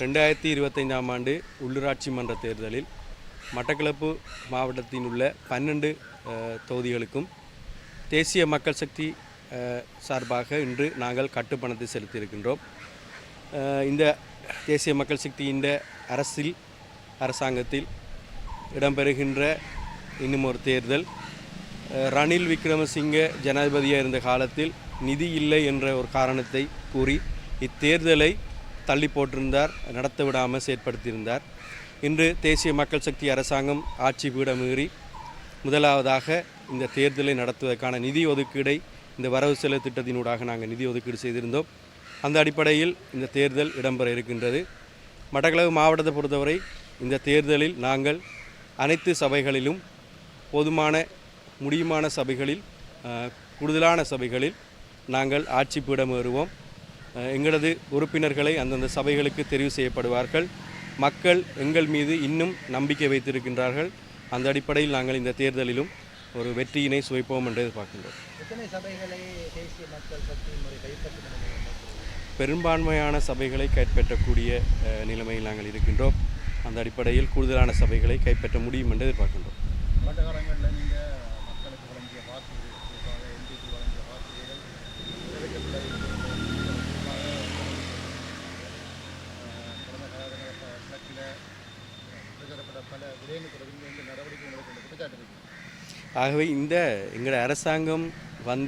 2025ஆம் ஆண்டு உள்ளூராட்சி மன்ற தேர்தலில் மட்டக்களப்பு மாவட்டத்தில் உள்ள 12 தொகுதிகளுக்கும் தேசிய மக்கள் சக்தி சார்பாக இன்று நாங்கள் கட்டுப்பணத்தை செலுத்தியிருக்கின்றோம். இந்த தேசிய மக்கள் சக்தியின் அரசாங்கத்தில் இடம்பெறுகின்ற இன்னும் ஒரு தேர்தல் ரணில் விக்ரமசிங்கே ஜனாதிபதியாக இருந்த காலத்தில் நிதி இல்லை என்ற ஒரு காரணத்தை கூறி இத்தேர்தலை தள்ளி போட்டிருந்தார், நடத்த விடாமல் செயற்படுத்தியிருந்தார். இன்று தேசிய மக்கள் சக்தி அரசாங்கம் ஆட்சி பீடம் மீறி முதலாவதாக இந்த தேர்தலை நடத்துவதற்கான நிதி ஒதுக்கீடை இந்த வரவு செலவு திட்டத்தினூடாக நாங்கள் நிதி ஒதுக்கீடு செய்திருந்தோம். அந்த அடிப்படையில் இந்த தேர்தல் இடம்பெற இருக்கின்றது. மட்டக்களப்பு மாவட்டத்தை பொறுத்தவரை இந்த தேர்தலில் நாங்கள் அனைத்து சபைகளிலும் முடியுமான சபைகளில் கூடுதலான சபைகளில் நாங்கள் ஆட்சி பீடம் ஏறுவோம். எங்களது உறுப்பினர்களை அந்தந்த சபைகளுக்கு தெரிவு செய்யப்படுவார்கள். மக்கள் எங்கள் மீது இன்னும் நம்பிக்கை வைத்திருக்கின்றார்கள். அந்த அடிப்படையில் நாங்கள் இந்த தேர்தலிலும் ஒரு வெற்றியினை சுவைப்போம் என்று எதிர்பார்க்கின்றோம். பெரும்பான்மையான சபைகளை கைப்பற்றக்கூடிய நிலைமையில் நாங்கள் இருக்கின்றோம். அந்த அடிப்படையில் கூடுதலான சபைகளை கைப்பற்ற முடியும் என்று எதிர்பார்க்கின்றோம். ஆகவே எங்களோட அரசாங்கம் நான்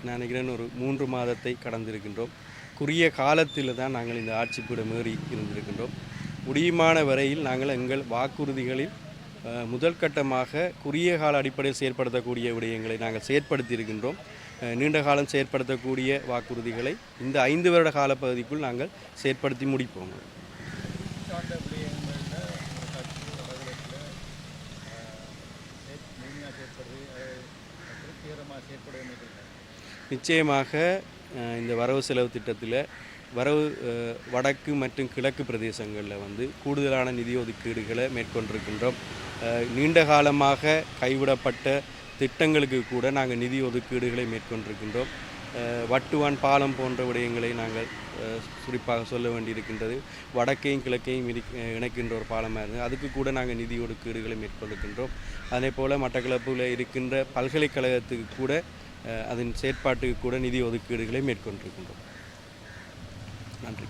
நினைக்கிறேன் ஒரு 3 மாதத்தை கடந்திருக்கின்றோம். குறுகிய காலத்தில் தான் நாங்கள் இந்த ஆட்சி பீடம் மீறி இருந்திருக்கின்றோம். முடியுமான வரையில் நாங்கள் எங்கள் வாக்குறுதிகளில் முதல் கட்டமாக குறுகிய கால அடிப்படையில் செயற்படுத்தக்கூடிய விடயங்களை நாங்கள் செயற்படுத்தியிருக்கின்றோம். நீண்ட காலம் செயற்படுத்தக்கூடிய வாக்குறுதிகளை இந்த 5 வருட காலப்பகுதிக்குள் நாங்கள் செயற்படுத்தி முடிப்போம். நிச்சயமாக இந்த வரவு செலவு திட்டத்தில் வடக்கு மற்றும் கிழக்கு பிரதேசங்களில் கூடுதலான நிதி ஒதுக்கீடுகளை மேற்கொண்டிருக்கின்றோம். நீண்ட காலமாக கைவிடப்பட்ட திட்டங்களுக்கு கூட நாங்கள் நிதி ஒதுக்கீடுகளை மேற்கொண்டிருக்கின்றோம். வட்டுவான் பாலம் போன்ற விடயங்களை நாங்கள் குறிப்பாக சொல்ல வேண்டியிருக்கின்றது. வடக்கையும் கிழக்கையும் இணைக்கின்ற ஒரு பாலமாக இருந்தது, அதுக்கு கூட நாங்கள் நிதி ஒதுக்கீடுகளை மேற்கொண்டிருக்கின்றோம். அதே போல் மட்டக்களப்பில் இருக்கின்ற பல்கலைக்கழகத்துக்கு கூட அதன் செயற்பாட்டுக்கு கூட நிதி ஒதுக்கீடுகளை மேற்கொண்டிருக்கின்றோம். நன்றி.